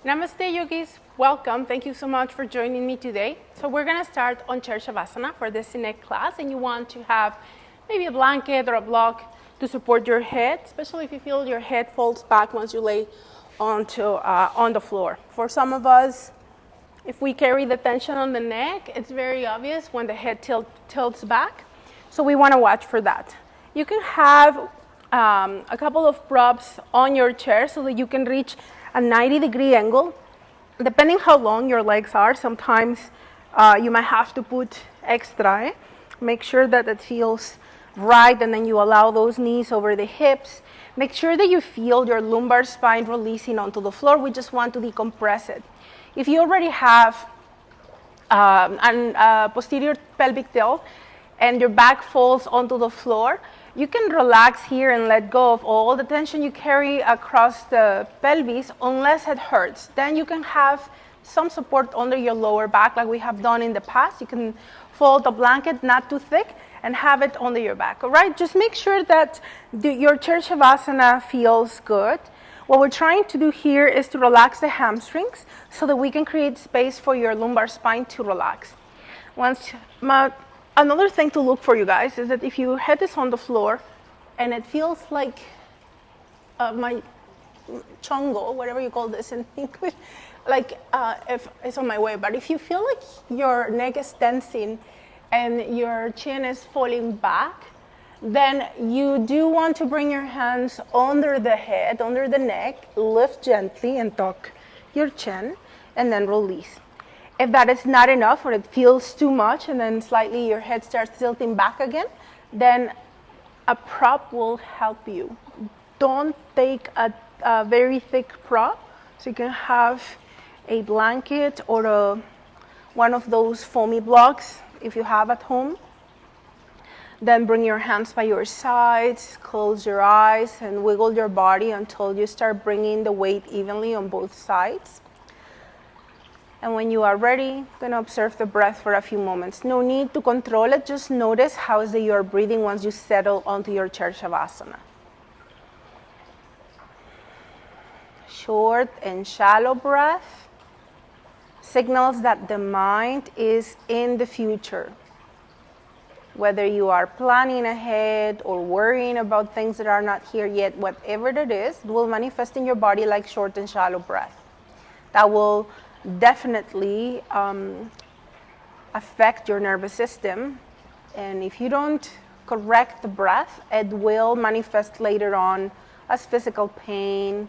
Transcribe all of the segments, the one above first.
Namaste yogis, welcome. Thank you so much for joining me today. So we're gonna start on Chair Savasana for the SynEq class, and you want to have maybe a blanket or a block to support your head, especially if you feel your head falls back once you lay on the floor. For some of us, if we carry the tension on the neck, it's very obvious when the head tilts back. So we wanna watch for that. You can have a couple of props on your chair so that you can reach a 90-degree angle. Depending how long your legs are, sometimes you might have to put extra. Make sure that it feels right, and then you allow those knees over the hips. Make sure that you feel your lumbar spine releasing onto the floor. We just want to decompress it. If you already have a posterior pelvic tilt and your back falls onto the floor, you can relax here and let go of all the tension you carry across the pelvis unless it hurts. Then you can have some support under your lower back like we have done in the past. You can fold a blanket not too thick and have it under your back, all right? Just make sure that your Chair Savasana feels good. What we're trying to do here is to relax the hamstrings so that we can create space for your lumbar spine to relax. Another thing to look for, you guys, is that if your head is on the floor and it feels like my chongo, whatever you call this in English, like if it's on my way, but if you feel like your neck is tensing and your chin is falling back, then you do want to bring your hands under the head, under the neck, lift gently and tuck your chin, and then release. If that is not enough or it feels too much and then slightly your head starts tilting back again, then a prop will help you. Don't take a very thick prop. So you can have a blanket or one of those foamy blocks if you have at home. Then bring your hands by your sides, close your eyes, and wiggle your body until you start bringing the weight evenly on both sides. And when you are ready, you're gonna observe the breath for a few moments. No need to control it, just notice how is that you are breathing once you settle onto your Chair Savasana. Short and shallow breath signals that the mind is in the future. Whether you are planning ahead or worrying about things that are not here yet, whatever it is, it will manifest in your body like short and shallow breath. That will definitely affect your nervous system, and if you don't correct the breath, it will manifest later on as physical pain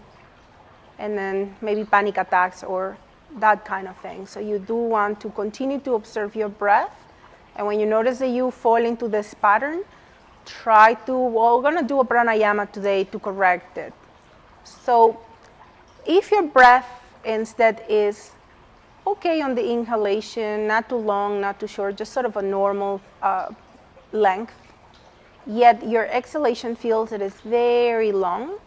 and then maybe panic attacks or that kind of thing. So you do want to continue to observe your breath, and when you notice that you fall into this pattern, we're going to do a pranayama today to correct it. So if your breath instead is okay on the inhalation, not too long, not too short, just sort of a normal length, yet your exhalation feels it is very long,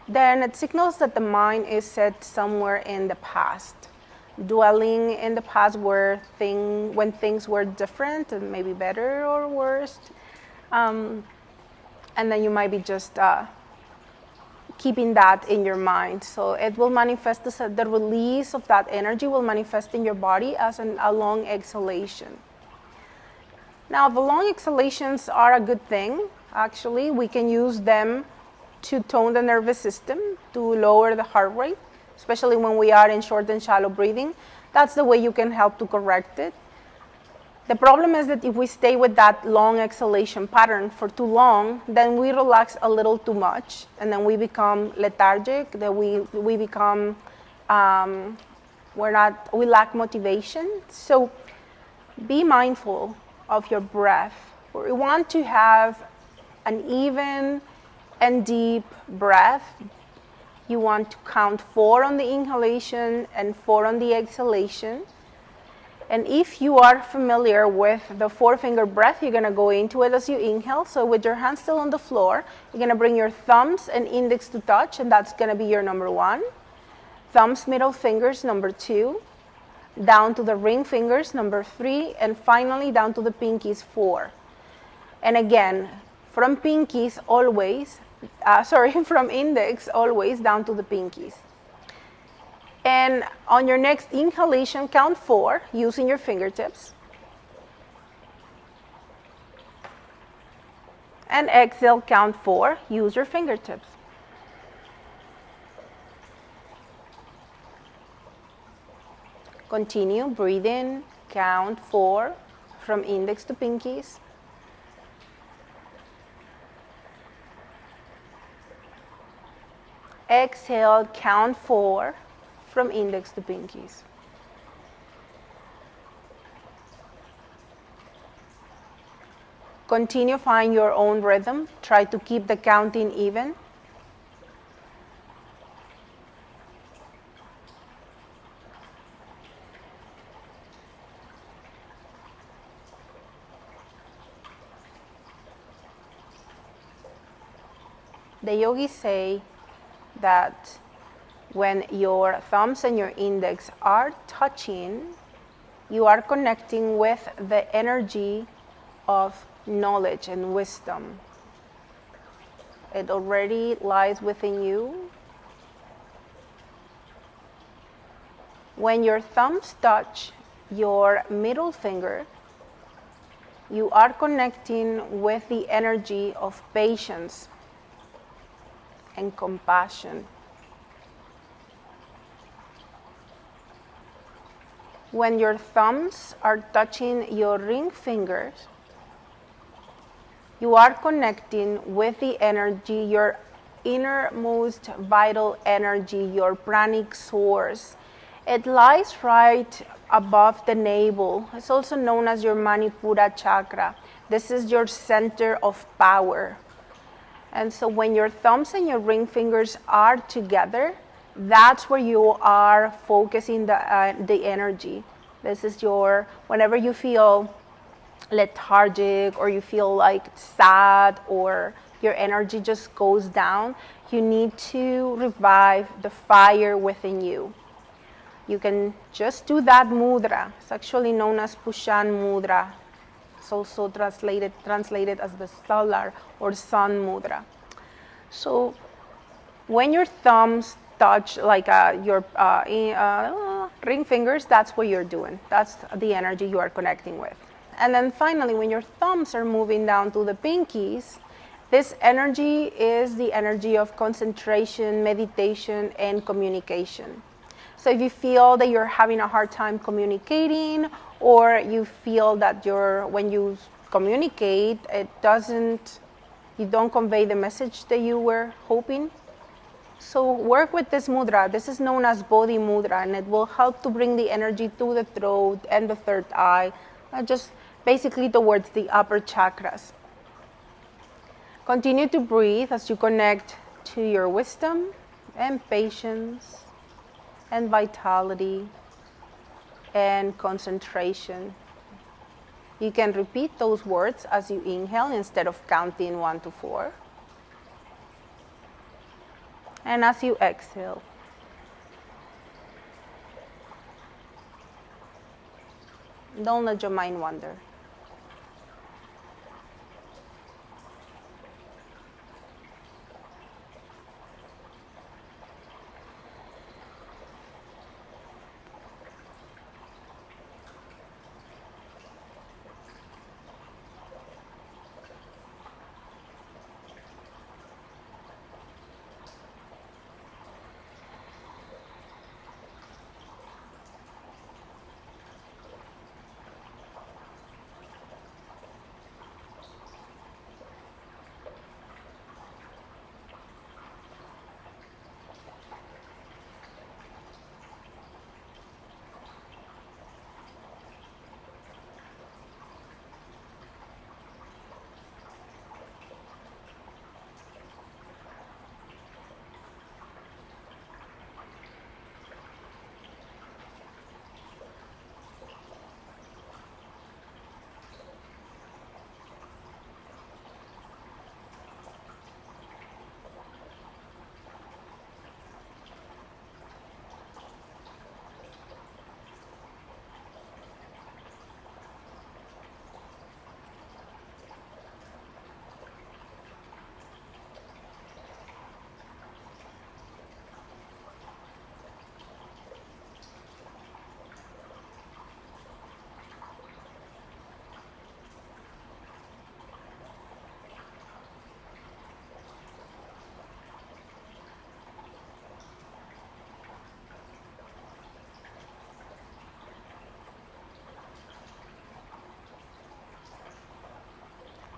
then it signals that the mind is set somewhere in the past, dwelling in the past when things were different and maybe better or worse, and then you might be just keeping that in your mind. So it will manifest, the release of that energy will manifest in your body as a long exhalation. Now, the long exhalations are a good thing. Actually, we can use them to tone the nervous system, to lower the heart rate, especially when we are in short and shallow breathing. That's the way you can help to correct it. The problem is that if we stay with that long exhalation pattern for too long, then we relax a little too much, and then we become lethargic, that we become, we lack motivation. So be mindful of your breath. We want to have an even and deep breath. You want to count 4 on the inhalation and 4 on the exhalation. And if you are familiar with the 4-finger breath, you're gonna go into it as you inhale. So with your hands still on the floor, you're gonna bring your thumbs and index to touch, and that's gonna be your number 1. Thumbs, middle fingers, number 2. Down to the ring fingers, number 3. And finally, down to the pinkies, 4. And again, from pinkies always, from index always down to the pinkies. And on your next inhalation, count 4 using your fingertips. And exhale, count 4, use your fingertips. Continue, breathe in, count 4 from index to pinkies. Exhale, count 4 from index to pinkies. Continue, find your own rhythm. Try to keep the counting even. The yogis say that when your thumbs and your index are touching, you are connecting with the energy of knowledge and wisdom. It already lies within you. When your thumbs touch your middle finger, you are connecting with the energy of patience and compassion. When your thumbs are touching your ring fingers, you are connecting with the energy, your innermost vital energy, your pranic source. It lies right above the navel. It's also known as your Manipura chakra. This is your center of power. And so when your thumbs and your ring fingers are together, that's where you are focusing the energy. This is your, whenever you feel lethargic or you feel like sad or your energy just goes down, you need to revive the fire within you. You can just do that mudra. It's actually known as Pushan mudra. It's also translated as the solar or sun mudra. So when your thumbs touch like your ring fingers, that's what you're doing. That's the energy you are connecting with. And then finally, when your thumbs are moving down to the pinkies, this energy is the energy of concentration, meditation, and communication. So if you feel that you're having a hard time communicating, or you feel that when you communicate, you don't convey the message that you were hoping, so work with this mudra. This is known as Bodhi mudra, and it will help to bring the energy to the throat and the third eye, just basically towards the upper chakras. Continue to breathe as you connect to your wisdom and patience and vitality and concentration. You can repeat those words as you inhale instead of counting 1 to 4. And as you exhale. Don't let your mind wander.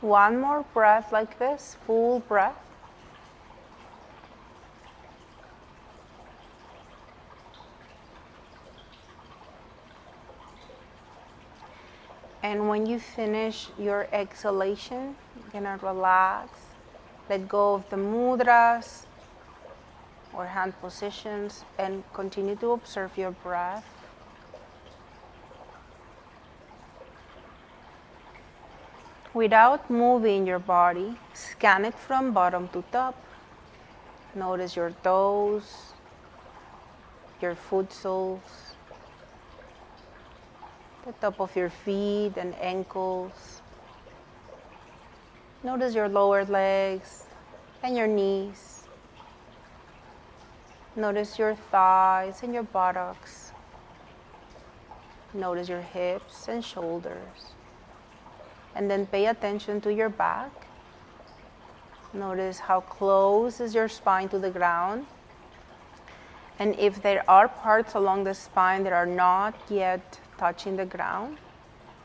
One more breath like this, full breath. And when you finish your exhalation, you're gonna relax, let go of the mudras or hand positions, and continue to observe your breath. Without moving your body, scan it from bottom to top. Notice your toes, your foot soles, the top of your feet and ankles. Notice your lower legs and your knees. Notice your thighs and your buttocks. Notice your hips and shoulders. And then pay attention to your back. Notice how close is your spine to the ground. And if there are parts along the spine that are not yet touching the ground,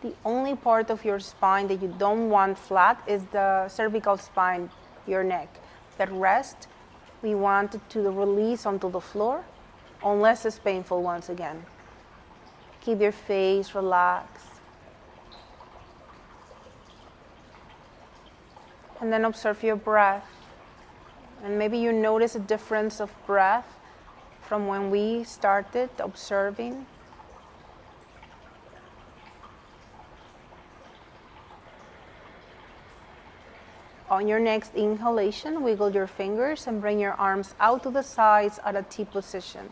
the only part of your spine that you don't want flat is the cervical spine, your neck. The rest, we want it to release onto the floor, unless it's painful once again. Keep your face relaxed. And then observe your breath. And maybe you notice a difference of breath from when we started observing. On your next inhalation, wiggle your fingers and bring your arms out to the sides at a T position.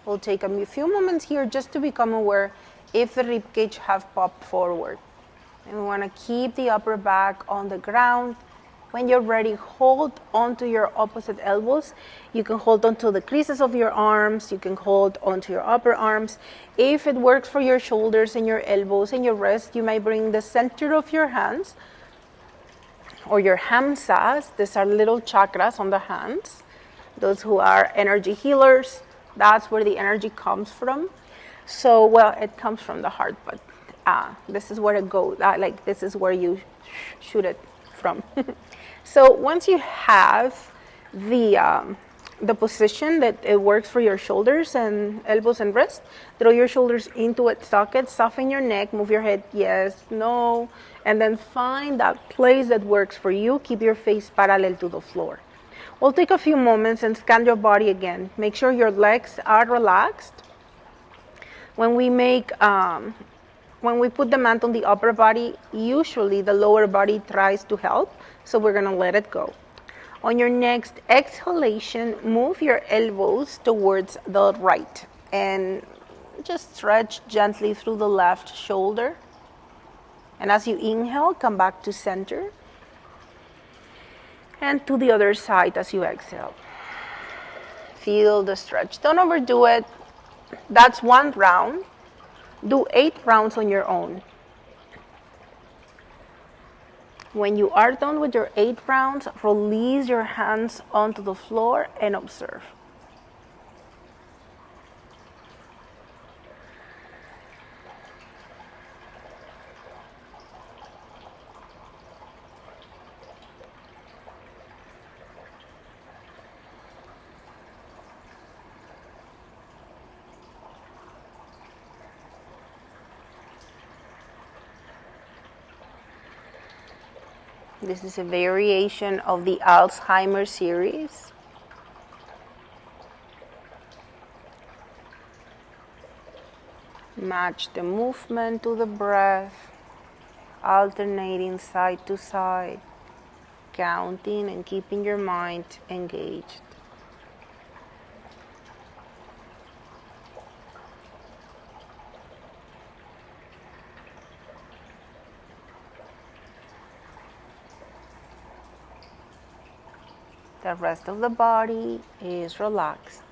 We'll take a few moments here just to become aware if the ribcage have popped forward. And we want to keep the upper back on the ground. When you're ready, hold onto your opposite elbows. You can hold onto the creases of your arms. You can hold onto your upper arms. If it works for your shoulders and your elbows and your wrists, you might bring the center of your hands or your hamsas. These are little chakras on the hands. Those who are energy healers, that's where the energy comes from. So, well, it comes from the heart, but this is where it goes. This is where you shoot it from. So once you have the position that it works for your shoulders and elbows and wrists, throw your shoulders into its socket, soften your neck, move your head yes, no, and then find that place that works for you. Keep your face parallel to the floor. We'll take a few moments and scan your body again. Make sure your legs are relaxed. When we put the mat on the upper body, usually the lower body tries to help, so we're gonna let it go. On your next exhalation, move your elbows towards the right and just stretch gently through the left shoulder. And as you inhale, come back to center and to the other side as you exhale. Feel the stretch. Don't overdo it. That's one round. Do 8 rounds on your own. When you are done with your 8 rounds, release your hands onto the floor and observe. This is a variation of the Alzheimer's series. Match the movement to the breath, alternating side to side, counting and keeping your mind engaged. The rest of the body is relaxed.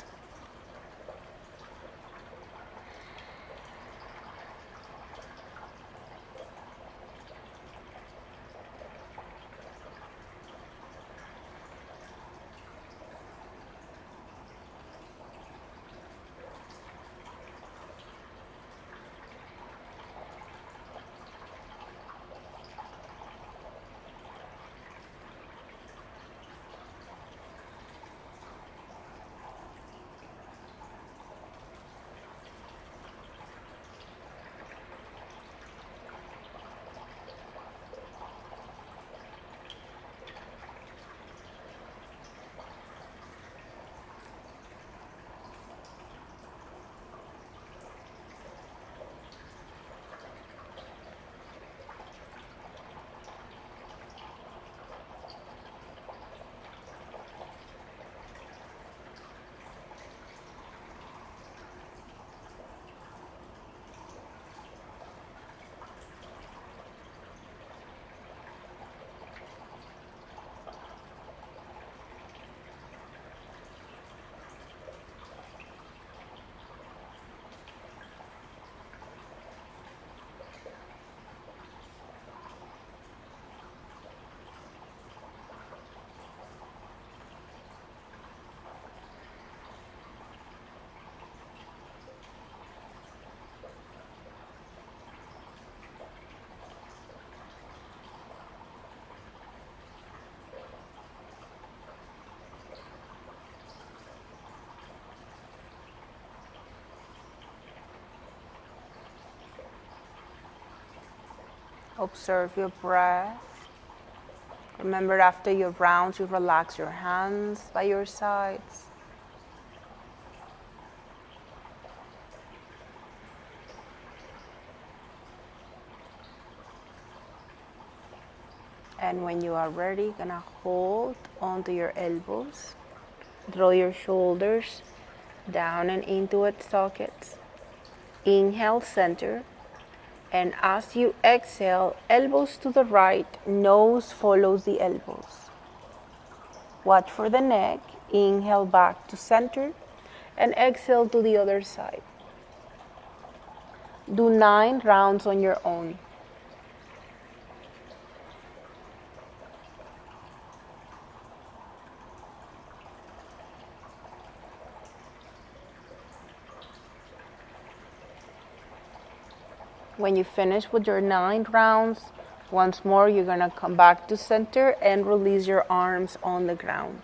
Observe your breath. Remember, after your rounds, you relax your hands by your sides. And when you are ready, gonna hold onto your elbows. Draw your shoulders down and into its sockets. Inhale, center. And as you exhale, elbows to the right, nose follows the elbows. Watch for the neck. Inhale back to center and exhale to the other side. Do 9 rounds on your own. When you finish with your 9 rounds, once more you're gonna come back to center and release your arms on the ground.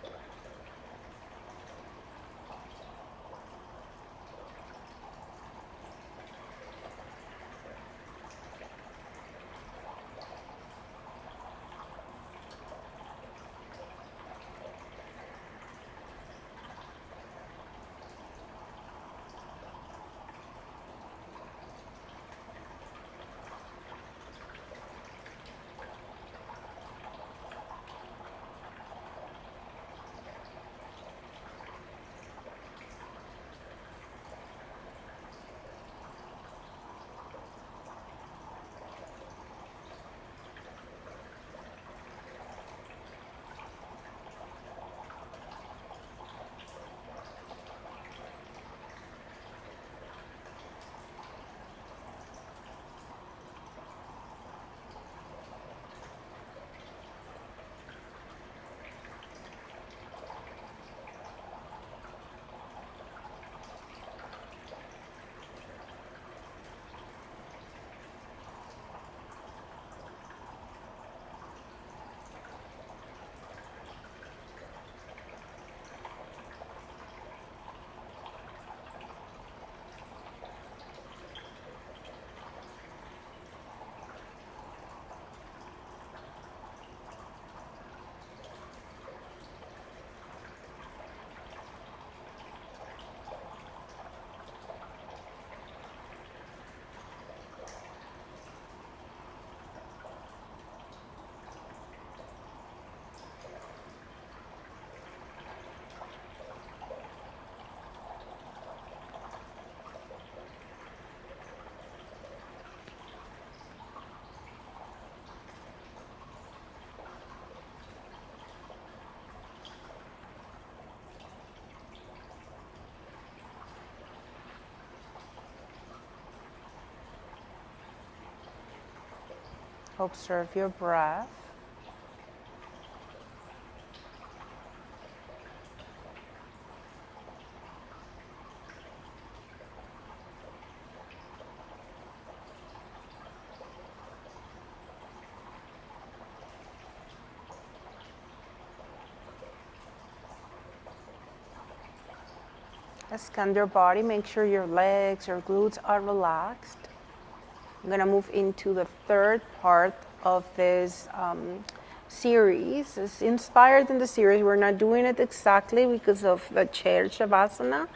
Observe your breath. Scan your body, make sure your legs, your glutes are relaxed. I'm gonna move into the third part of this series. It's inspired in the series. We're not doing it exactly because of the Chair Savasana,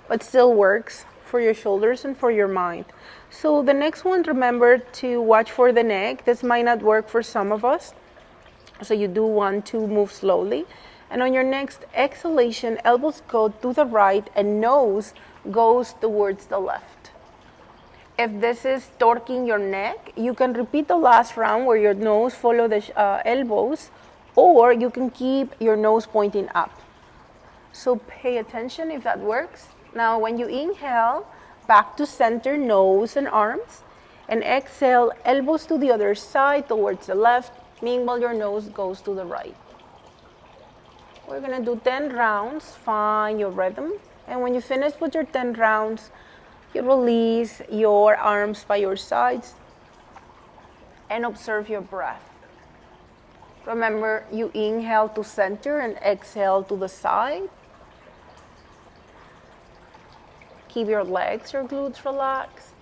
but still works for your shoulders and for your mind. So the next one, remember to watch for the neck. This might not work for some of us, so you do want to move slowly. And on your next exhalation, elbows go to the right and nose goes towards the left. If this is torquing your neck, you can repeat the last round where your nose follow the elbows, or you can keep your nose pointing up. So pay attention if that works. Now when you inhale, back to center, nose and arms, and exhale, elbows to the other side towards the left. Meanwhile, your nose goes to the right. We're gonna do 10 rounds, find your rhythm. And when you finish with your 10 rounds, you release your arms by your sides and observe your breath. Remember, you inhale to center and exhale to the side. Keep your legs, your glutes relaxed.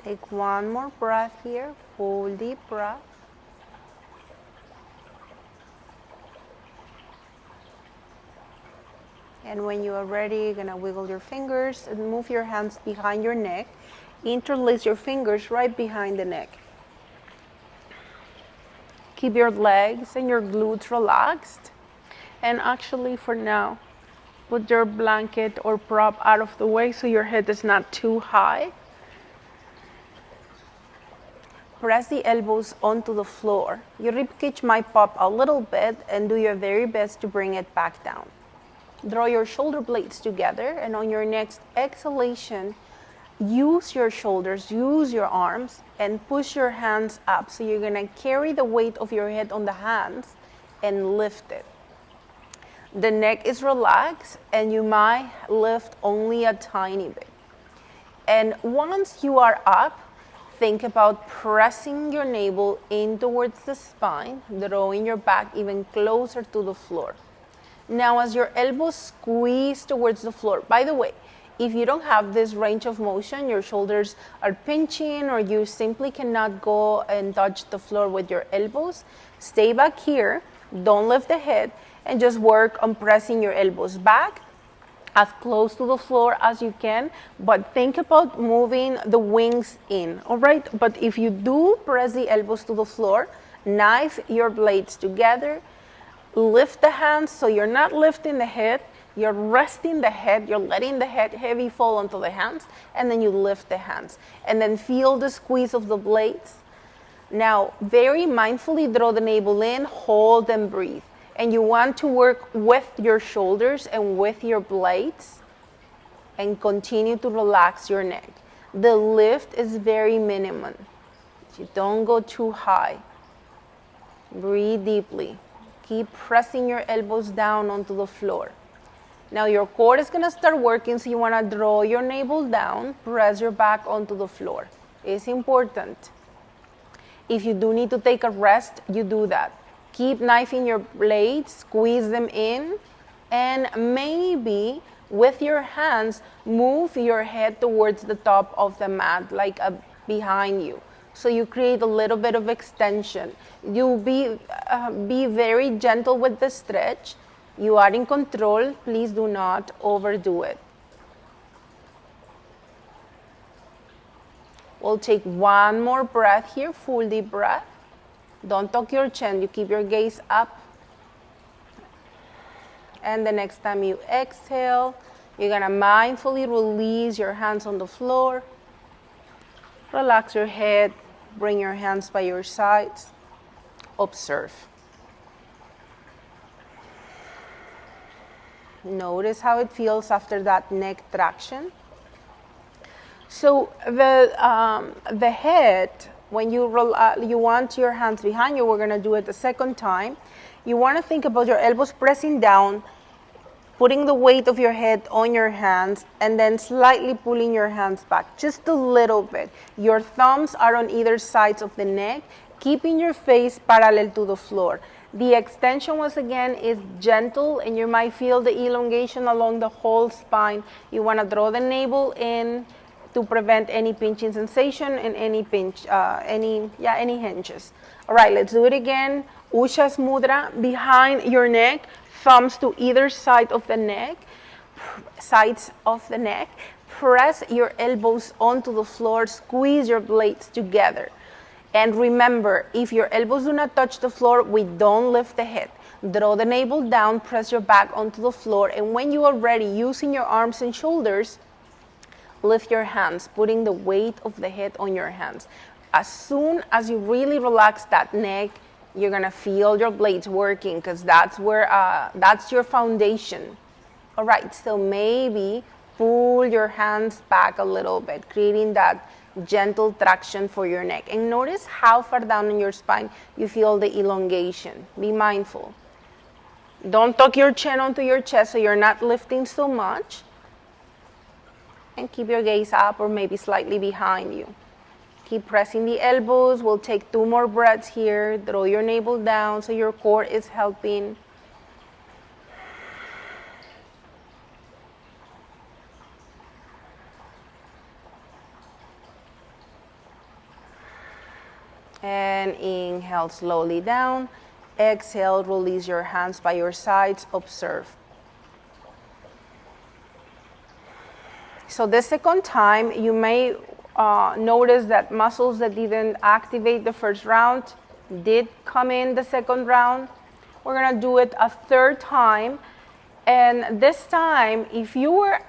Take one more breath here, full deep breath. And when you are ready, you're gonna wiggle your fingers and move your hands behind your neck. Interlace your fingers right behind the neck. Keep your legs and your glutes relaxed. And actually for now, put your blanket or prop out of the way so your head is not too high. Press the elbows onto the floor. Your ribcage might pop a little bit and do your very best to bring it back down. Draw your shoulder blades together, and on your next exhalation, use your shoulders, use your arms, and push your hands up. So you're gonna carry the weight of your head on the hands and lift it. The neck is relaxed, and you might lift only a tiny bit. And once you are up, think about pressing your navel in towards the spine, drawing your back even closer to the floor. Now, as your elbows squeeze towards the floor, by the way, if you don't have this range of motion, your shoulders are pinching, or you simply cannot go and touch the floor with your elbows, stay back here, don't lift the head, and just work on pressing your elbows back as close to the floor as you can, but think about moving the wings in, all right? But if you do press the elbows to the floor, knife your blades together, lift the hands so you're not lifting the head, you're resting the head, you're letting the head heavy fall onto the hands, and then you lift the hands. And then feel the squeeze of the blades. Now, very mindfully draw the navel in, hold and breathe. And you want to work with your shoulders and with your blades and continue to relax your neck. The lift is very minimum. You don't go too high. Breathe deeply. Keep pressing your elbows down onto the floor. Now your core is going to start working, so you want to draw your navel down, press your back onto the floor. It's important. If you do need to take a rest, you do that. Keep knifing your blades, squeeze them in, and maybe with your hands, move your head towards the top of the mat, like behind you. So you create a little bit of extension. You be very gentle with the stretch. You are in control. Please do not overdo it. We'll take one more breath here, full deep breath. Don't tuck your chin. You keep your gaze up. And the next time you exhale, you're going to mindfully release your hands on the floor. Relax your head. Bring your hands by your sides. Observe. Notice how it feels after that neck traction. So the head, when you want your hands behind you, we're going to do it the second time. You want to think about your elbows pressing down, putting the weight of your head on your hands, and then slightly pulling your hands back, just a little bit. Your thumbs are on either sides of the neck, keeping your face parallel to the floor. The extension, once again, is gentle, and you might feel the elongation along the whole spine. You want to draw the navel in to prevent any pinching sensation and any any hinges. All right, let's do it again. Ushas Mudra, behind your neck, thumbs to either side of the neck, sides of the neck. Press your elbows onto the floor, squeeze your blades together. And remember, if your elbows do not touch the floor, we don't lift the head. Draw the navel down, press your back onto the floor, and when you are ready, using your arms and shoulders, lift your hands, putting the weight of the head on your hands. As soon as you really relax that neck, you're gonna feel your blades working, because that's your foundation. All right, so maybe pull your hands back a little bit, creating that gentle traction for your neck. And notice how far down in your spine you feel the elongation. Be mindful. Don't tuck your chin onto your chest so you're not lifting so much. And keep your gaze up or maybe slightly behind you. Keep pressing the elbows. We'll take 2 more breaths here. Draw your navel down so your core is helping. And inhale slowly down. Exhale, release your hands by your sides. Observe. So the second time, you may notice that muscles that didn't activate the first round did come in the second round. We're going to do it a third time. And this time, if you were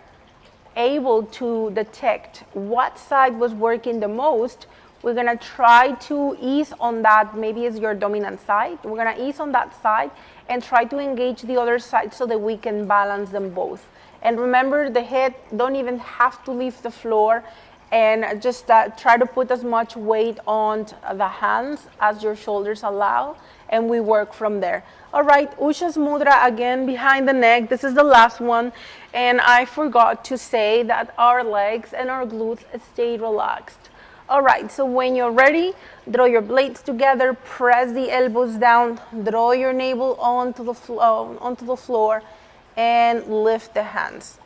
able to detect what side was working the most, we're going to try to ease on that. Maybe it's your dominant side. We're going to ease on that side and try to engage the other side so that we can balance them both. And remember, the head don't even have to leave the floor, and just try to put as much weight on the hands as your shoulders allow, and we work from there. All right, Usha's Mudra again behind the neck. This is the last one, and I forgot to say that our legs and our glutes stay relaxed. All right, so when you're ready, draw your blades together, press the elbows down, draw your navel onto the floor, and lift the hands.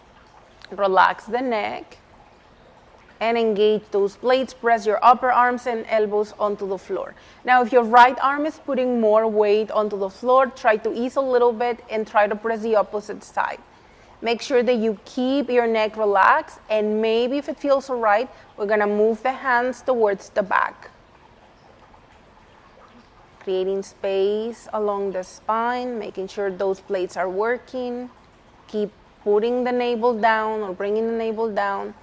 Relax the neck and engage those blades. Press your upper arms and elbows onto the floor. Now, if your right arm is putting more weight onto the floor, try to ease a little bit and try to press the opposite side. Make sure that you keep your neck relaxed, and maybe if it feels all right, we're going to move the hands towards the back. Creating space along the spine, making sure those blades are working. Keep putting the navel down or bringing the navel down.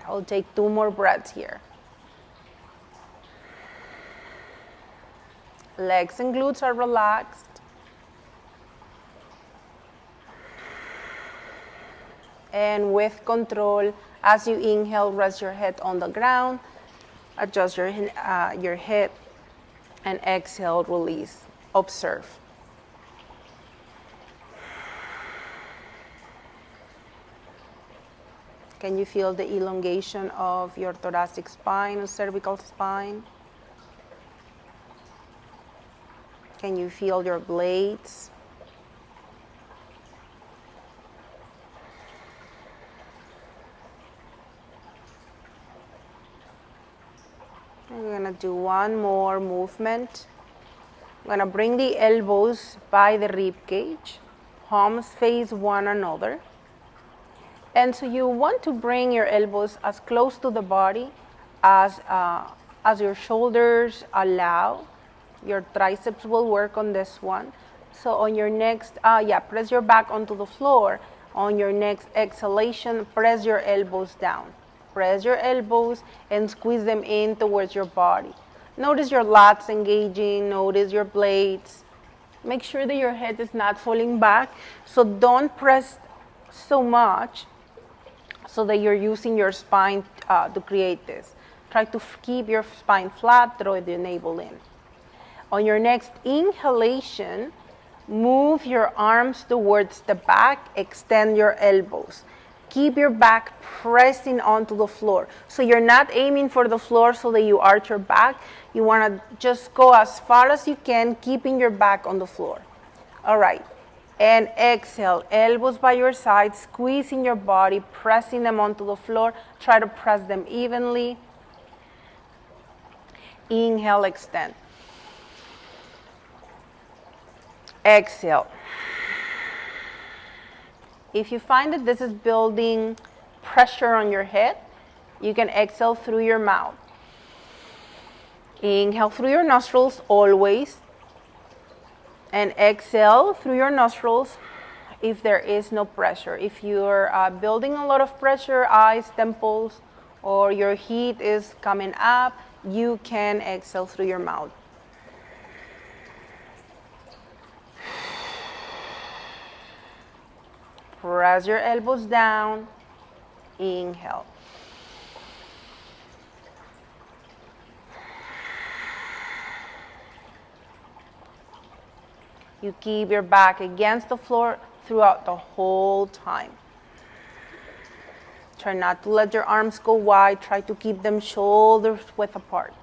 I'll take 2 more breaths here. Legs and glutes are relaxed. And with control, as you inhale, rest your head on the ground. Adjust your head. And exhale, release. Observe. Can you feel the elongation of your thoracic spine or cervical spine? Can you feel your blades? We're going to do one more movement. I'm going to bring the elbows by the rib cage. Palms face one another. And so you want to bring your elbows as close to the body as your shoulders allow. Your triceps will work on this one. So on your next, press your back onto the floor. On your next exhalation, press your elbows down. Press your elbows and squeeze them in towards your body. Notice your lats engaging, notice your blades. Make sure that your head is not falling back. So don't press so much so that you're using your spine to create this. Try to keep your spine flat, draw the navel in. On your next inhalation, move your arms towards the back, extend your elbows. Keep your back pressing onto the floor. So you're not aiming for the floor so that you arch your back. You want to just go as far as you can, keeping your back on the floor. All right. And exhale, elbows by your side, squeezing your body, pressing them onto the floor. Try to press them evenly. Inhale, extend. Exhale. If you find that this is building pressure on your head, you can exhale through your mouth. Inhale through your nostrils always. And exhale through your nostrils if there is no pressure. If you're building a lot of pressure, eyes, temples, or your heat is coming up, you can exhale through your mouth. Press your elbows down. Inhale. You keep your back against the floor throughout the whole time. Try not to let your arms go wide. Try to keep them shoulders width apart.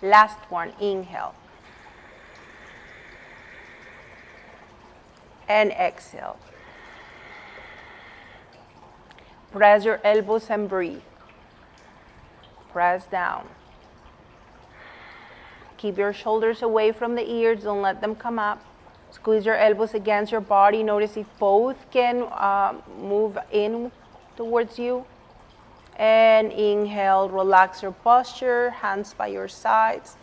Last one, inhale. And exhale. Press your elbows and breathe. Press down. Keep your shoulders away from the ears. Don't let them come up. Squeeze your elbows against your body. Notice if both can move in towards you. And inhale, relax your posture, hands by your sides.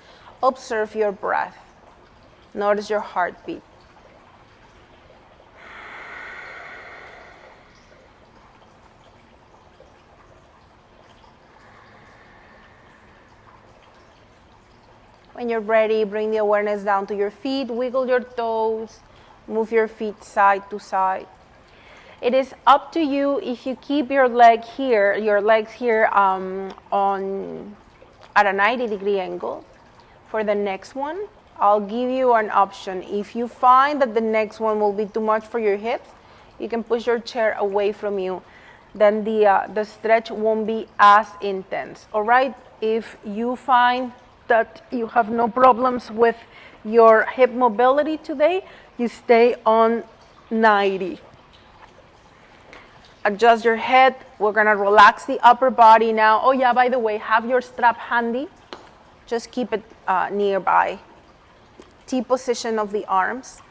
Observe your breath. Notice your heartbeat. When you're ready, bring the awareness down to your feet, wiggle your toes, move your feet side to side. It is up to you if you keep your legs here at a 90-degree angle. For the next one, I'll give you an option. If you find that the next one will be too much for your hips, you can push your chair away from you. Then the stretch won't be as intense. All right? If you find that you have no problems with your hip mobility today, you stay on 90. Adjust your head. We're gonna relax the upper body now. Oh yeah, by the way, have your strap handy. Just keep it nearby. T position of the arms.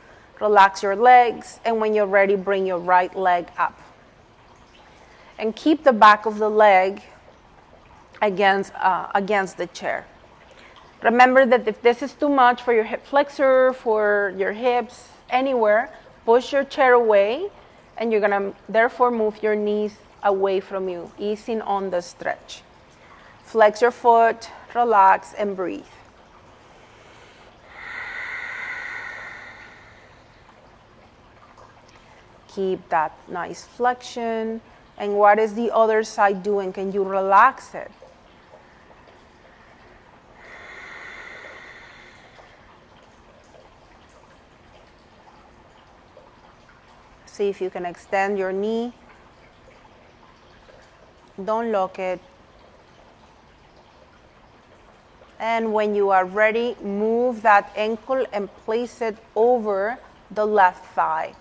Relax your legs, and when you're ready, bring your right leg up. And keep the back of the leg against the chair. Remember that if this is too much for your hip flexor, for your hips, anywhere, push your chair away, and you're gonna therefore move your knees away from you, easing on the stretch. Flex your foot, relax, and breathe. Keep that nice flexion. And what is the other side doing? Can you relax it? See if you can extend your knee. Don't lock it. And when you are ready, move that ankle and place it over the left thigh.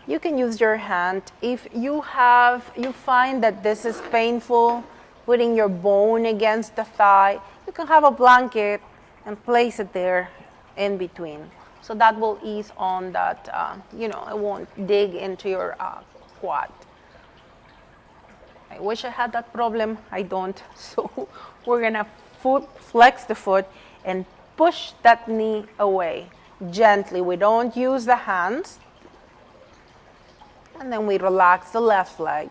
You can use your hand. If you find that this is painful, putting your bone against the thigh, you can have a blanket and place it there in between. So that will ease on that, it won't dig into your quad. I wish I had that problem. I don't. So we're gonna flex the foot and push that knee away gently. We don't use the hands. And then we relax the left leg.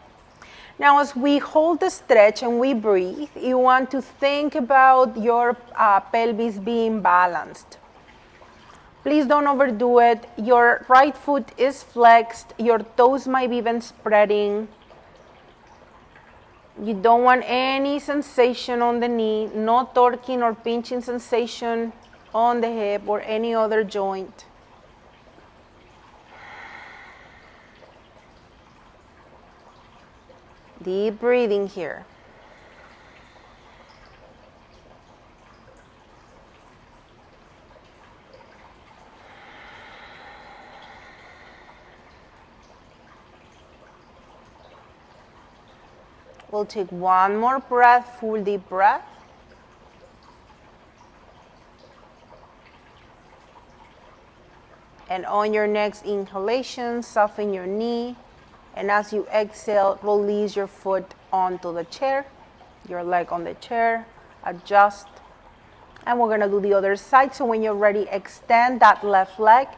Now, as we hold the stretch and we breathe, you want to think about your pelvis being balanced. Please don't overdo it. Your right foot is flexed. Your toes might be even spreading. You don't want any sensation on the knee, no torquing or pinching sensation on the hip or any other joint. Deep breathing here. We'll take one more breath, full deep breath. And on your next inhalation, soften your knee. And as you exhale, release your foot onto the chair, your leg on the chair, adjust. And we're gonna do the other side. So when you're ready, extend that left leg,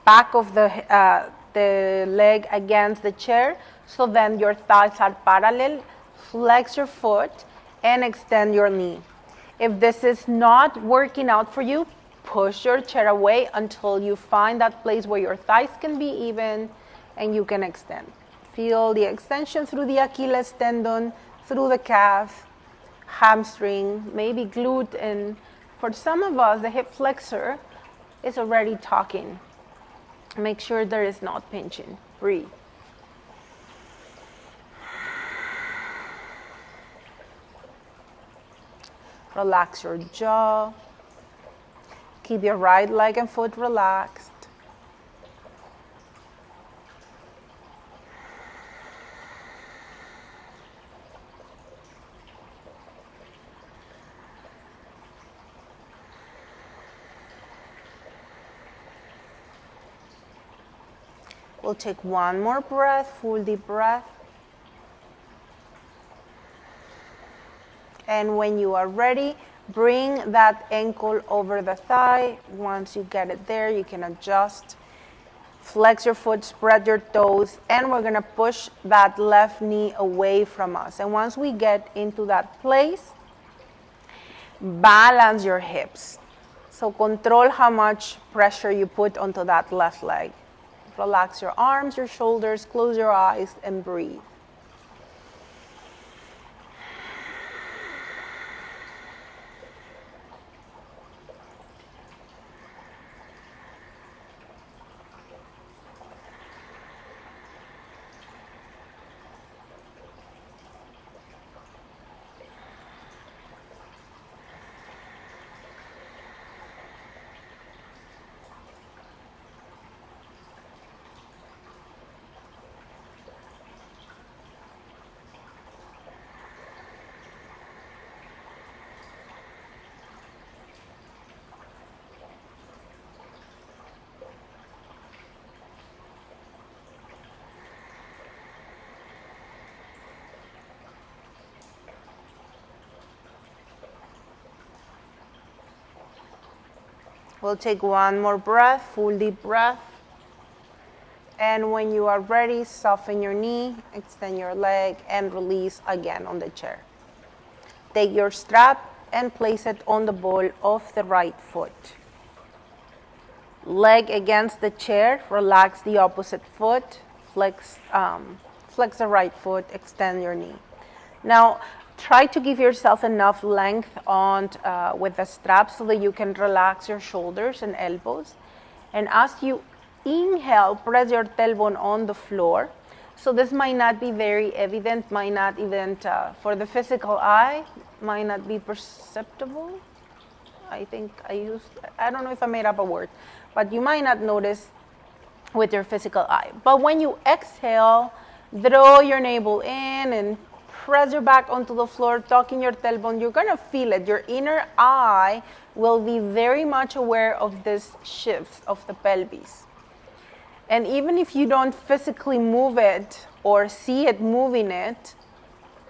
back of the leg against the chair. So then your thighs are parallel. Flex your foot and extend your knee. If this is not working out for you, push your chair away until you find that place where your thighs can be even and you can extend. Feel the extension through the Achilles tendon, through the calf, hamstring, maybe glute, and for some of us, the hip flexor is already talking. Make sure there is not pinching. Breathe. Relax your jaw. Keep your right leg and foot relaxed. We'll take one more breath, full deep breath. And when you are ready, bring that ankle over the thigh. Once you get it there, you can adjust. Flex your foot, spread your toes, and we're gonna push that left knee away from us. And once we get into that place, balance your hips. So control how much pressure you put onto that left leg. Relax your arms, your shoulders, close your eyes, and breathe. We'll take one more breath, full deep breath. And when you are ready, soften your knee, extend your leg, and release again on the chair. Take your strap and place it on the ball of the right foot. Leg against the chair, relax the opposite foot, flex the right foot, extend your knee. Now, try to give yourself enough length on with the strap so that you can relax your shoulders and elbows. And as you inhale, press your tailbone on the floor. So this might not be very evident, might not even, for the physical eye, might not be perceptible. I don't know if I made up a word, but you might not notice with your physical eye. But when you exhale, draw your navel in and press your back onto the floor, tucking your tailbone. You're gonna feel it. Your inner eye will be very much aware of this shift of the pelvis. And even if you don't physically move it or see it moving it,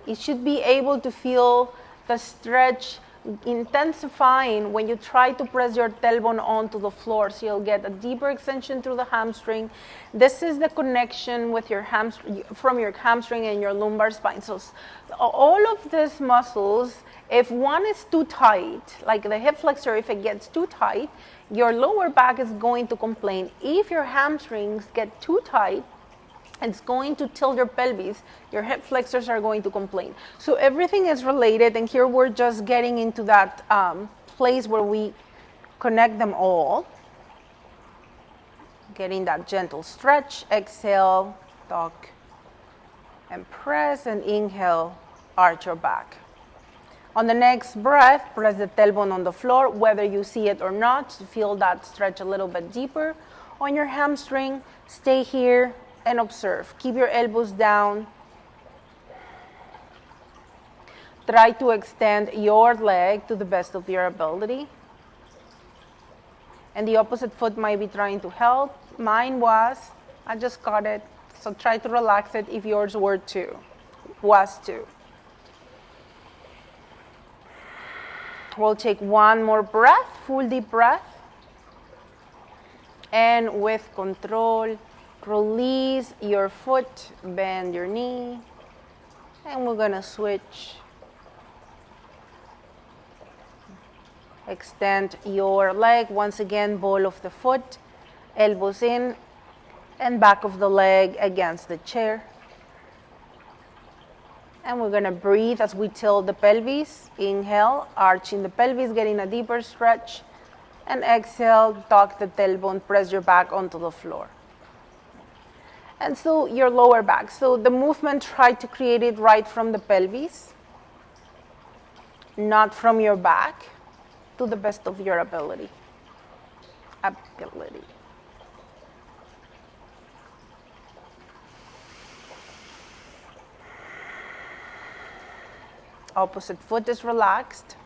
you should be able to feel the stretch intensifying when you try to press your tailbone onto the floor. So you'll get a deeper extension through the hamstring. This is the connection with your hamstring, from your hamstring and your lumbar spine. So all of these muscles, if one is too tight, like the hip flexor, if it gets too tight, your lower back is going to complain. If your hamstrings get too tight, it's going to tilt your pelvis. Your hip flexors are going to complain. So everything is related, and here we're just getting into that place where we connect them all. Getting that gentle stretch. Exhale, tuck, and press, and inhale, arch your back. On the next breath, press the tailbone on the floor, whether you see it or not, to feel that stretch a little bit deeper on your hamstring. Stay here and observe. Keep your elbows down. Try to extend your leg to the best of your ability. And the opposite foot might be trying to help. Mine was. I just caught it. So try to relax it if yours were too. Was too. We'll take one more breath, full deep breath. And with control, release your foot, bend your knee, and we're gonna switch. Extend your leg, once again, ball of the foot, elbows in, and back of the leg against the chair. And we're gonna breathe as we tilt the pelvis. Inhale, arching the pelvis, getting a deeper stretch. And exhale, tuck the tailbone, press your back onto the floor. And so your lower back. So the movement, try to create it right from the pelvis, not from your back, to the best of your ability. Opposite foot is relaxed.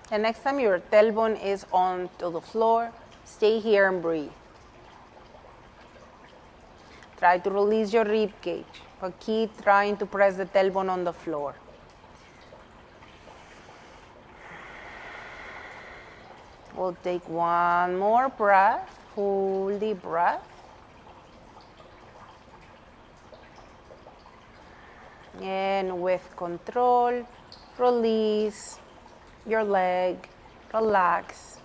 And next time your tailbone is onto the floor, stay here and breathe. Try to release your rib cage, but keep trying to press the tailbone on the floor. We'll take one more breath, full deep breath. And with control, release your leg, relax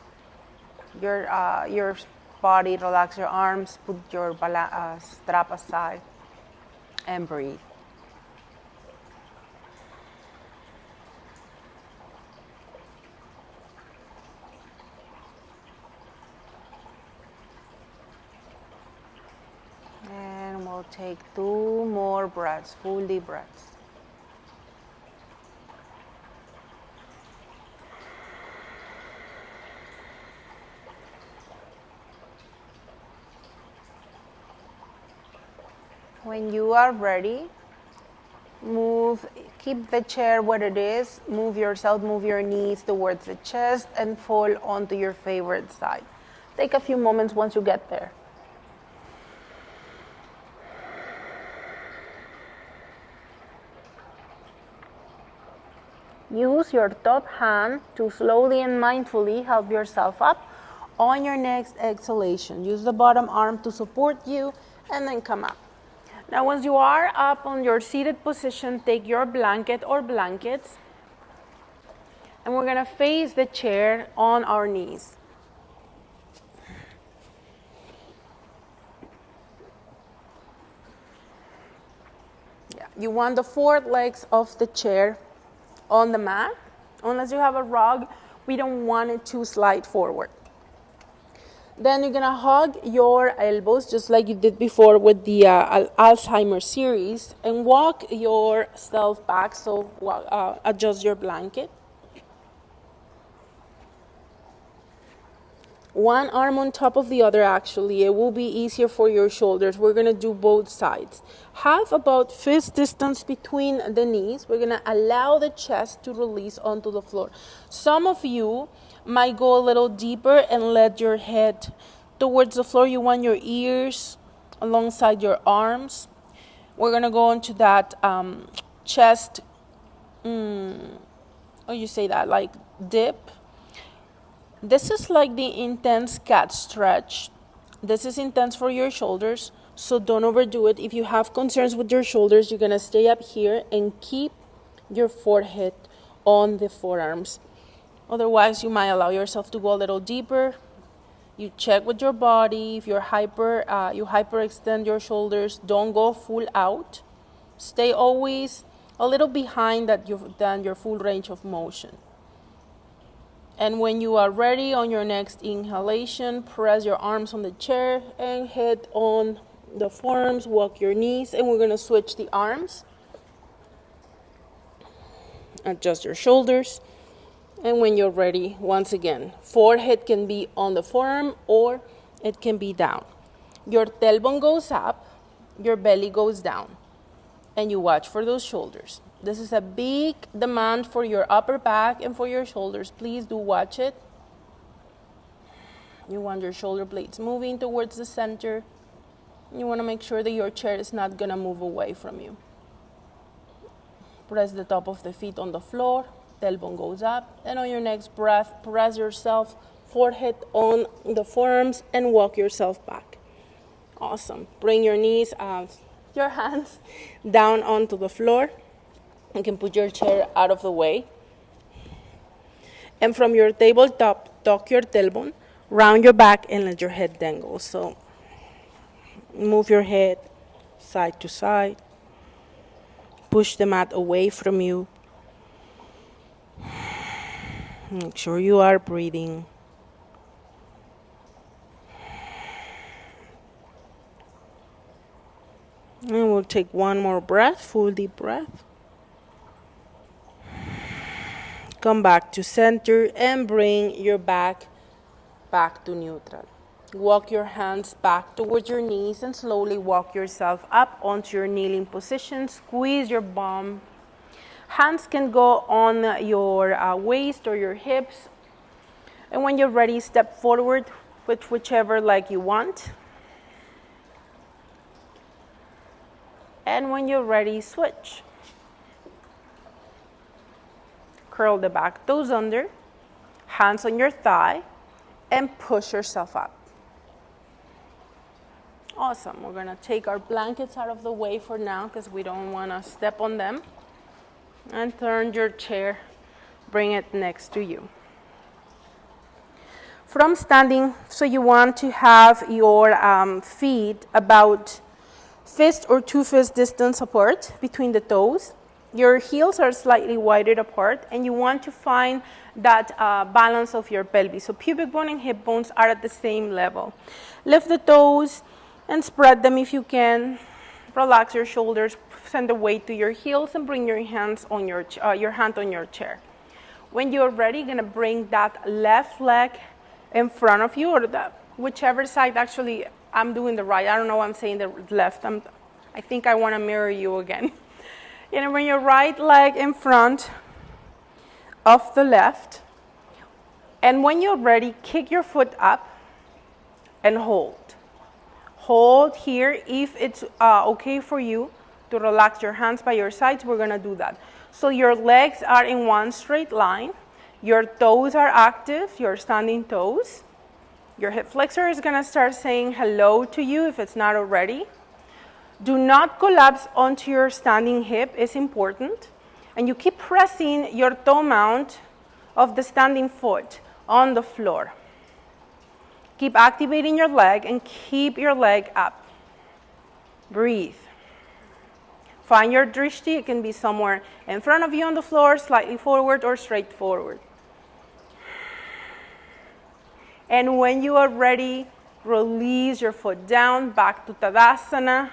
your body, relax your arms, put your strap aside, and breathe. And we'll take 2 more breaths, full deep breaths. When you are ready, keep the chair where it is, move your knees towards the chest and fall onto your favorite side. Take a few moments once you get there. Use your top hand to slowly and mindfully help yourself up on your next exhalation. Use the bottom arm to support you and then come up. Now, once you are up on your seated position, take your blanket or blankets, and we're gonna face the chair on our knees. Yeah, you want the 4 legs of the chair on the mat. Unless you have a rug, we don't want it to slide forward. Then you're gonna hug your elbows just like you did before with the Alzheimer's series, and walk yourself back, so adjust your blanket. One arm on top of the other, actually. It will be easier for your shoulders. We're gonna do both sides. Have about fist distance between the knees. We're gonna allow the chest to release onto the floor. Some of you might go a little deeper and let your head towards the floor. You want your ears alongside your arms. We're gonna go into that chest, like dip. This is like the intense cat stretch. This is intense for your shoulders, so don't overdo it. If you have concerns with your shoulders, you're gonna stay up here and keep your forehead on the forearms. Otherwise, you might allow yourself to go a little deeper. You check with your body. If you hyperextend your shoulders, don't go full out. Stay always a little behind than your full range of motion. And when you are ready on your next inhalation, press your arms on the chair and head on the forearms, walk your knees, and we're gonna switch the arms. Adjust your shoulders. And when you're ready, once again, forehead can be on the forearm or it can be down. Your tailbone goes up, your belly goes down, and you watch for those shoulders. This is a big demand for your upper back and for your shoulders. Please do watch it. You want your shoulder blades moving towards the center. You want to make sure that your chair is not going to move away from you. Press the top of the feet on the floor. Tailbone goes up. And on your next breath, press yourself, forehead on the forearms, and walk yourself back. Awesome. Bring your knees, your hands down onto the floor. You can put your chair out of the way. And from your tabletop, tuck your tailbone, round your back, and let your head dangle. So move your head side to side. Push the mat away from you. Make sure you are breathing. And we'll take one more breath, full deep breath. Come back to center and bring your back to neutral. Walk your hands back towards your knees and slowly walk yourself up onto your kneeling position. Squeeze your bum. Hands can go on your waist or your hips. And when you're ready, step forward with whichever leg you want. And when you're ready, switch. Curl the back toes under, hands on your thigh, and push yourself up. Awesome. We're going to take our blankets out of the way for now because we don't want to step on them. And turn your chair, bring it next to you. From standing, so you want to have your feet about fist or 2 fist distance apart between the toes. Your heels are slightly wider apart, and you want to find that balance of your pelvis. So pubic bone and hip bones are at the same level. Lift the toes and spread them if you can. Relax your shoulders, send the weight to your heels, and bring your hands on your hand on your chair. When you're ready, you're gonna bring that left leg in front of you, or whichever side. Actually, I'm doing the right. I don't know why I'm saying the left. I think I want to mirror you again. And bring your right leg in front of the left. And when you're ready, kick your foot up and hold. Hold here. If it's okay for you to relax your hands by your sides, we're going to do that. So your legs are in one straight line. Your toes are active, your standing toes. Your hip flexor is going to start saying hello to you if it's not already. Do not collapse onto your standing hip. It's important. And you keep pressing your toe mount of the standing foot on the floor. Keep activating your leg and keep your leg up. Breathe. Find your drishti. It can be somewhere in front of you on the floor, slightly forward or straight forward. And when you are ready, release your foot down, back to Tadasana.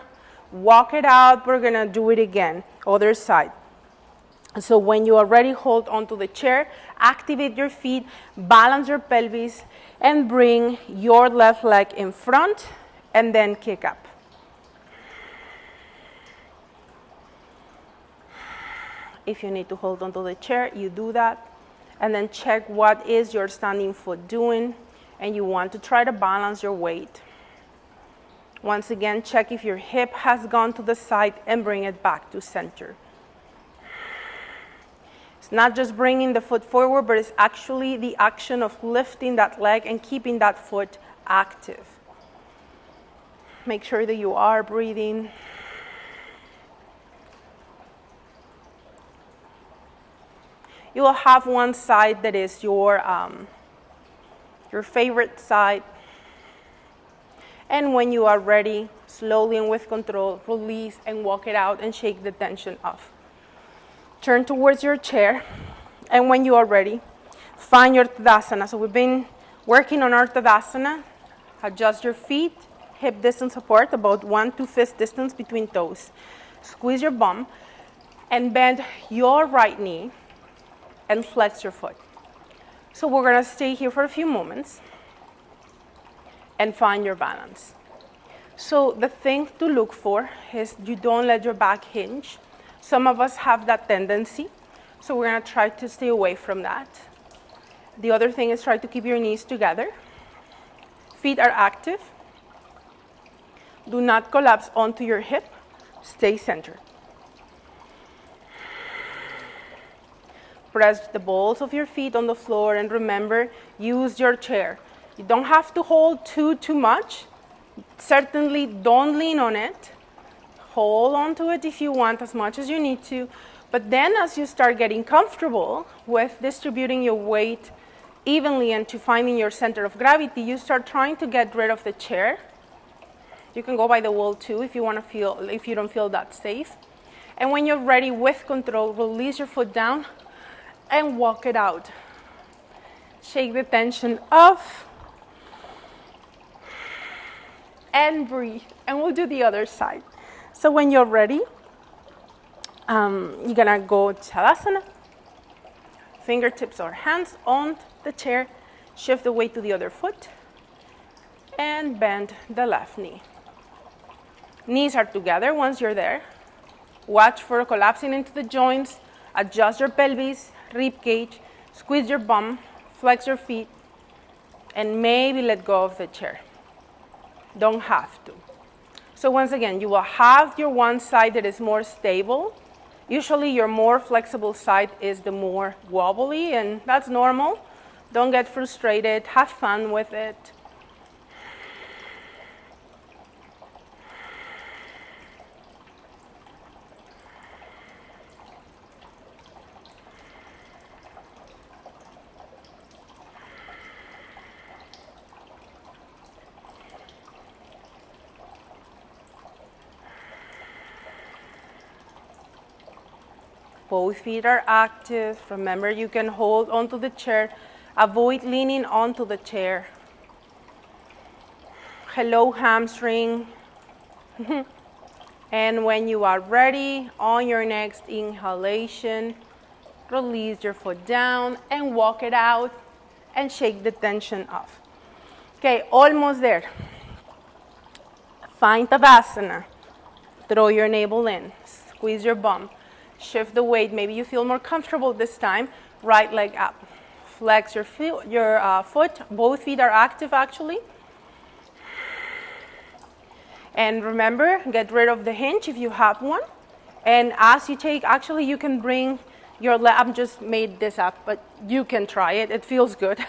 Walk it out. We're going to do it again. Other side. So when you are ready, hold onto the chair, activate your feet, balance your pelvis, and bring your left leg in front, and then kick up. If you need to hold onto the chair, you do that. And then check what is your standing foot doing, and you want to try to balance your weight. Once again, check if your hip has gone to the side and bring it back to center. It's not just bringing the foot forward, but it's actually the action of lifting that leg and keeping that foot active. Make sure that you are breathing. You will have one side that is your favorite side. And when you are ready, slowly and with control, release and walk it out and shake the tension off. Turn towards your chair, and when you are ready, find your Tadasana. So we've been working on our Tadasana. Adjust your feet, hip distance apart, about 1-2 fist distance between toes. Squeeze your bum and bend your right knee and flex your foot. So we're going to stay here for a few moments and find your balance. So the thing to look for is you don't let your back hinge. Some of us have that tendency, so we're going to try to stay away from that. The other thing is try to keep your knees together. Feet are active. Do not collapse onto your hip. Stay centered. Press the balls of your feet on the floor, and remember, use your chair. You don't have to hold too much. Certainly don't lean on it. Hold on to it if you want, as much as you need to. But then as you start getting comfortable with distributing your weight evenly and to finding your center of gravity, you start trying to get rid of the chair. You can go by the wall too if you don't feel that safe. And when you're ready with control, release your foot down and walk it out. Shake the tension off. And breathe. And we'll do the other side. So when you're ready, you're gonna go Tadasana. Fingertips or hands on the chair. Shift the weight to the other foot. And bend the left knee. Knees are together once you're there. Watch for collapsing into the joints Adjust your pelvis, rib cage, squeeze your bum, flex your feet, and maybe let go of the chair. Don't have to. So once again, you will have your one side that is more stable. Usually your more flexible side is the more wobbly, and that's normal. Don't get frustrated. Have fun with it. Both feet are active. Remember, you can hold onto the chair. Avoid leaning onto the chair. Hello, hamstring. And when you are ready, on your next inhalation, release your foot down and walk it out and shake the tension off. Okay, almost there. Find Tadasana. Throw your navel in. Squeeze your bum. Shift the weight. Maybe you feel more comfortable this time. Right leg up. Flex your foot. Both feet are active actually. And remember, get rid of the hinge if you have one. And as you take, actually you can bring your leg. I just made this up, but you can try it. It feels good.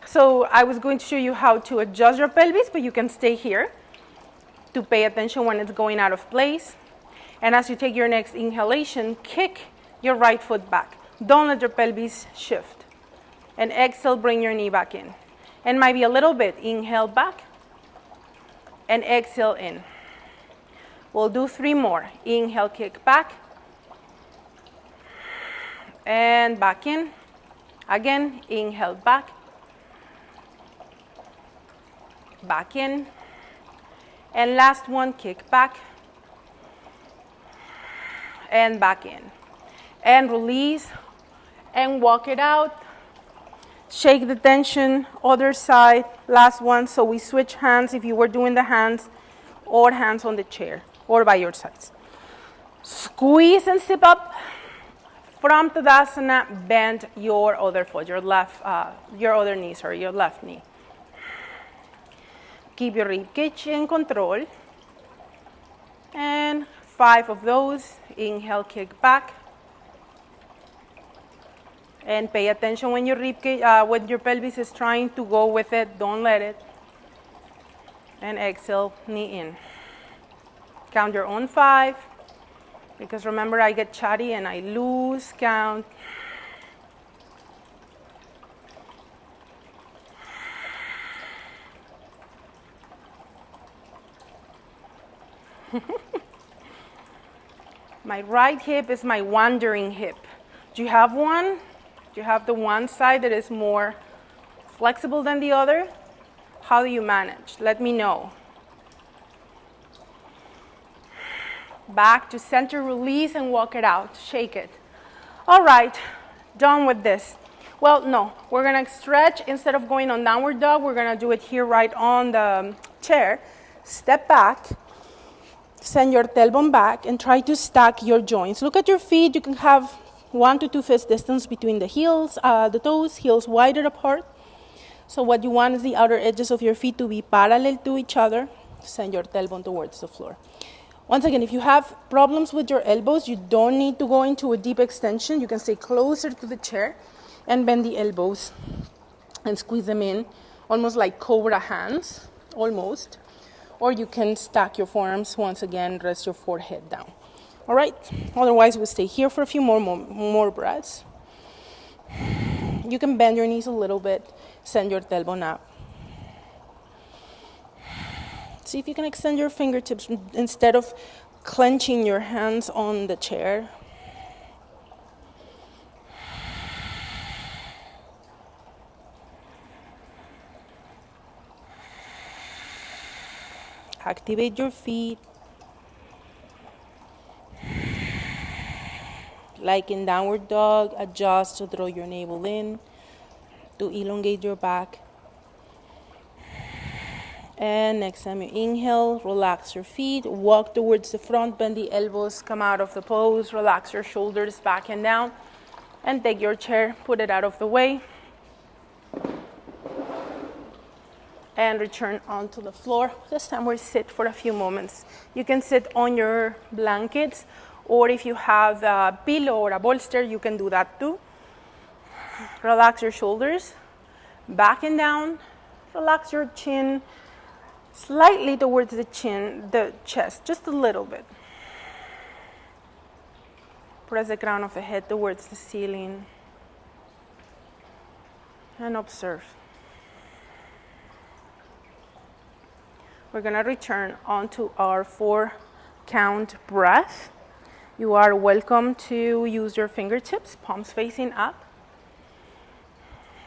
So I was going to show you how to adjust your pelvis, but you can stay here to pay attention when it's going out of place. And as you take your next inhalation, kick your right foot back. Don't let your pelvis shift. And exhale, bring your knee back in. And maybe a little bit. Inhale back. And exhale in. We'll do 3 more. Inhale, kick back. And back in. Again, inhale back. Back in. And last one, kick back. And back in. And release. And walk it out. Shake the tension. Other side. Last one. So we switch hands if you were doing the hands, or hands on the chair, or by your sides. Squeeze and zip up. From Tadasana, bend your other foot, your other knee, your left knee. Keep your rib cage in control. And 5 of those. Inhale, kick back. And pay attention when your when your pelvis is trying to go with it. Don't let it. And exhale, knee in. Count your own 5. Because remember, I get chatty and I lose count. My right hip is my wandering hip. Do you have one? Do you have the one side that is more flexible than the other? How do you manage? Let me know. Back to center, release and walk it out. Shake it. All right, done with this. Well, no, we're gonna stretch. Instead of going on downward dog, we're gonna do it here right on the chair. Step back, send your tailbone back and try to stack your joints. Look at your feet. You can have 1 to 2 fist distance between the heels, the toes, heels wider apart. So what you want is the outer edges of your feet to be parallel to each other. Send your tailbone towards the floor. Once again, if you have problems with your elbows, you don't need to go into a deep extension. You can stay closer to the chair and bend the elbows and squeeze them in, almost like cobra hands, almost. Or you can stack your forearms. Once again, rest your forehead down. All right, otherwise we'll stay here for a few more breaths. You can bend your knees a little bit, send your tailbone out. See if you can extend your fingertips instead of clenching your hands on the chair. Activate your feet. Like in downward dog, adjust to throw your navel in, to elongate your back. And next time you inhale, relax your feet, walk towards the front, bend the elbows, come out of the pose, relax your shoulders back and down, and take your chair, put it out of the way, and return onto the floor. This time we sit for a few moments. You can sit on your blankets, or if you have a pillow or a bolster, you can do that too. Relax your shoulders, back and down, relax your chin, slightly towards the chest, just a little bit. Press the crown of the head towards the ceiling and observe. We're going to return onto our 4-count breath. You are welcome to use your fingertips, palms facing up.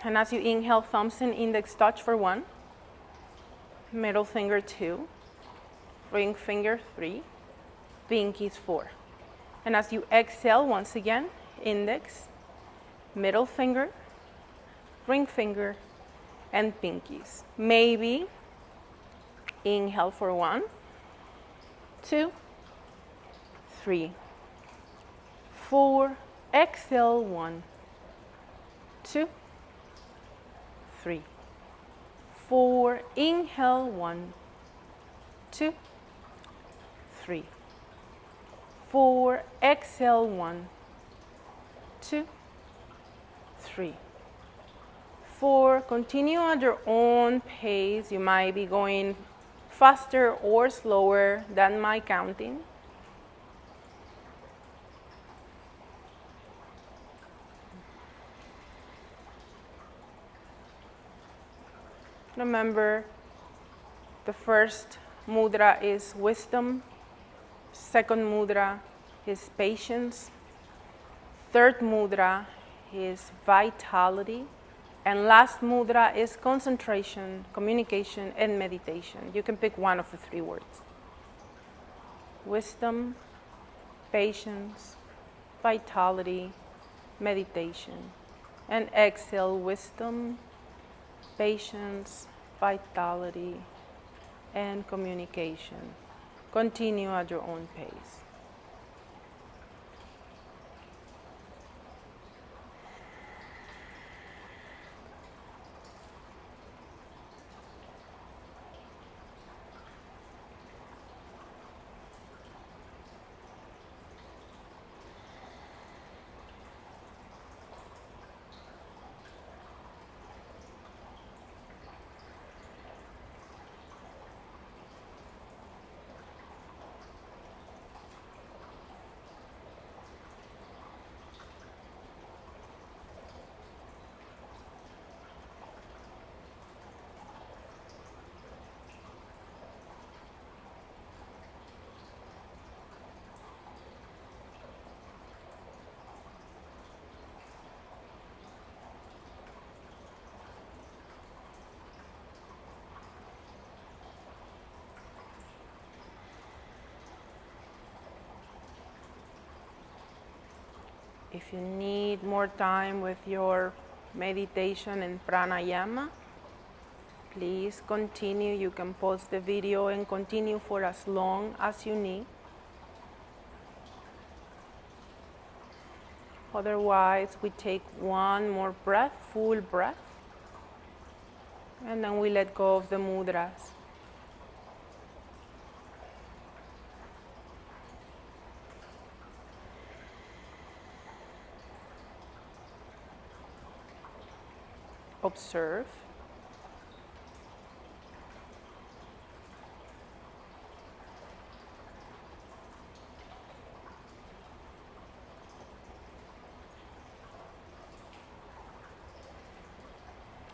And as you inhale, thumbs and index touch for 1. Middle finger 2, ring finger 3, pinkies 4. And as you exhale, once again, index, middle finger, ring finger, and pinkies. Maybe inhale for 1, 2, 3, 4. Exhale 1, 2, 3. 4, inhale 1, 2, 3, 4, exhale 1, 2, 3, 4. Continue at your own pace. You might be going faster or slower than my counting. Remember, the first mudra is wisdom, second mudra is patience, third mudra is vitality, and last mudra is concentration, communication, and meditation. You can pick one of the 3 words. Wisdom, patience, vitality, meditation. And exhale, wisdom, patience, vitality, and communication. Continue at your own pace. If you need more time with your meditation and pranayama, please continue. You can pause the video and continue for as long as you need. Otherwise, we take one more breath, full breath, and then we let go of the mudras. Observe.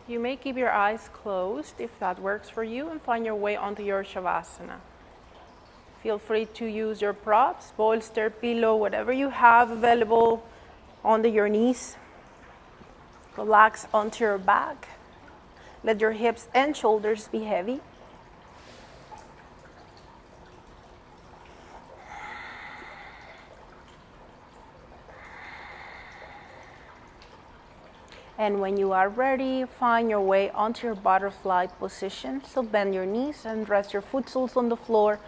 You may keep your eyes closed if that works for you and find your way onto your Shavasana. Feel free to use your props, bolster, pillow, whatever you have available under your knees. Relax onto your back. Let your hips and shoulders be heavy. And when you are ready, find your way onto your butterfly position. So bend your knees and rest your foot soles on the floor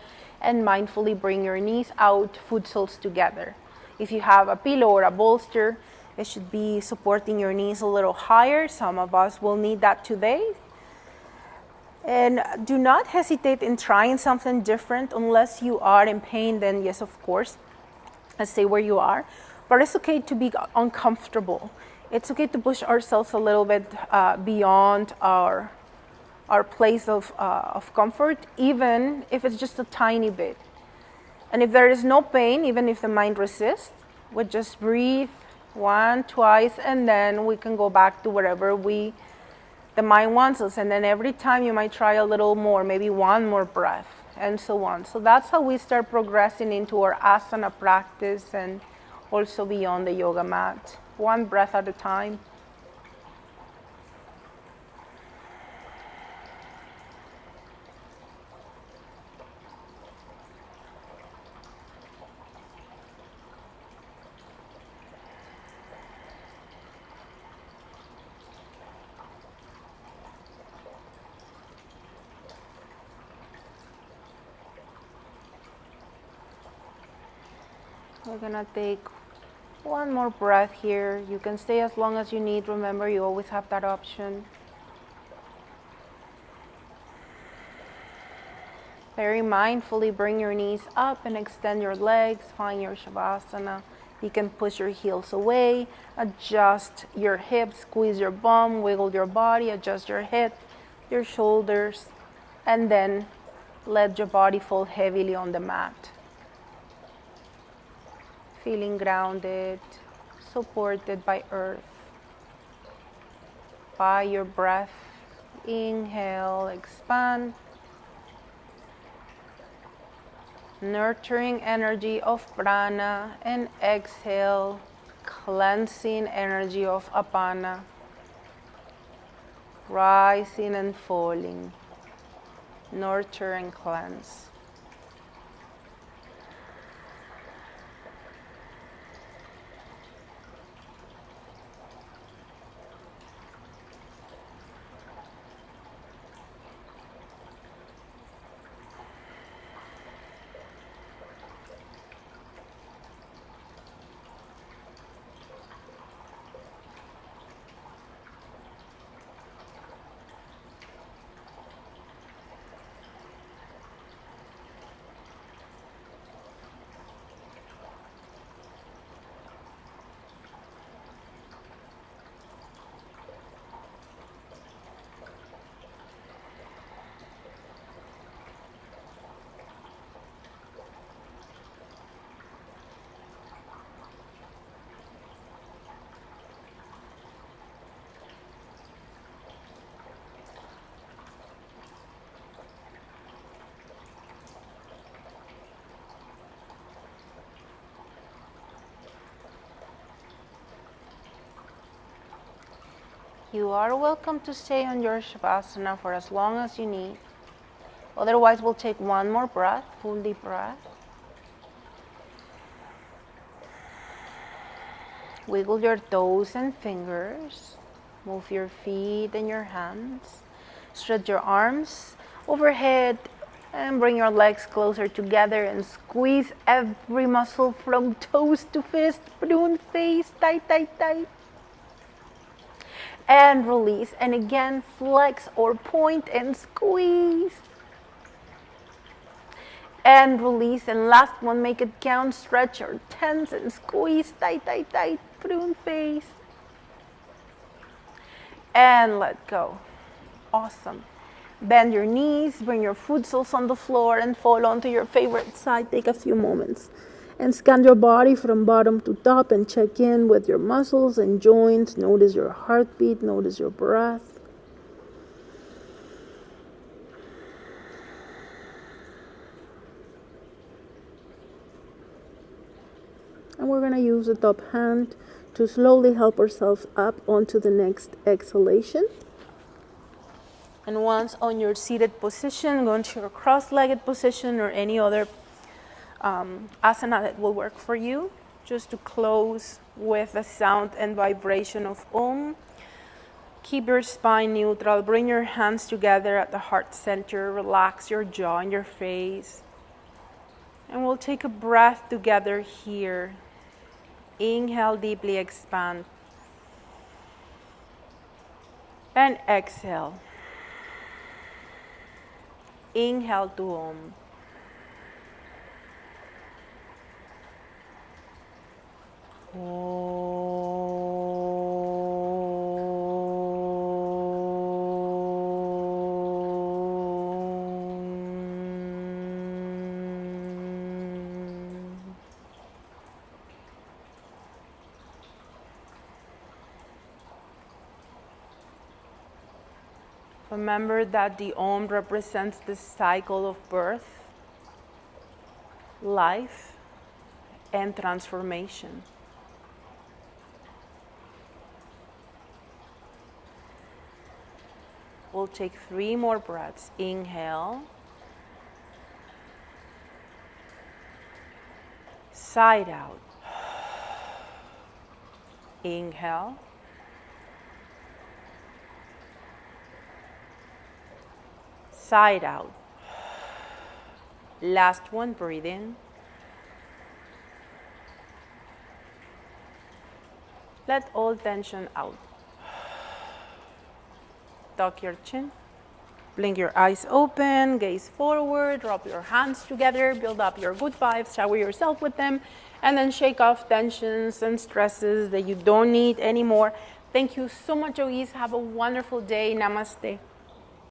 and mindfully bring your knees out, foot soles together. If you have a pillow or a bolster, it should be supporting your knees a little higher. Some of us will need that today. And do not hesitate in trying something different unless you are in pain, then yes, of course, stay where you are. But it's okay to be uncomfortable. It's okay to push ourselves a little bit beyond our place of comfort, even if it's just a tiny bit. And if there is no pain, even if the mind resists, we just breathe 1, twice, and then we can go back to wherever the mind wants us. And then every time you might try a little more, maybe one more breath, and so on. So that's how we start progressing into our asana practice and also beyond the yoga mat. One breath at a time. We're gonna take one more breath here. You can stay as long as you need. Remember, you always have that option. Very mindfully bring your knees up and extend your legs. Find your Shavasana. You can push your heels away, adjust your hips, squeeze your bum, wiggle your body, adjust your head, your shoulders, and then let your body fall heavily on the mat. Feeling grounded, supported by earth, by your breath. Inhale, expand. Nurturing energy of prana, and exhale, cleansing energy of apana. Rising and falling. Nurture and cleanse. You are welcome to stay on your Shavasana for as long as you need. Otherwise, we'll take one more breath, full deep breath. Wiggle your toes and fingers. Move your feet and your hands. Stretch your arms overhead and bring your legs closer together and squeeze every muscle from toes to fist, prune face, tight, tight, tight. And release, and again flex or point and squeeze, and release, and last one, make it count. Stretch or tense and squeeze, tight, tight, tight, prune face, and let go. Awesome. Bend your knees, bring your foot soles on the floor and fall onto your favorite side. Take a few moments and scan your body from bottom to top and check in with your muscles and joints. Notice your heartbeat, notice your breath. And we're going to use the top hand to slowly help ourselves up onto the next exhalation. And once on your seated position, go into your cross-legged position or any other asana that will work for you. Just to close with the sound and vibration of Om. Keep your spine neutral. Bring your hands together at the heart center. Relax your jaw and your face. And we'll take a breath together here. Inhale, deeply expand. And exhale. Inhale to Om. Remember that the Om represents the cycle of birth, life, and transformation. We'll take 3 more breaths. Inhale. Side out. Inhale. Side out. Last one, breathe in. Let all tension out. Tuck your chin. Blink your eyes open, gaze forward, rub your hands together, build up your good vibes, shower yourself with them, and then shake off tensions and stresses that you don't need anymore. Thank you so much, Yogis. Have a wonderful day. Namaste.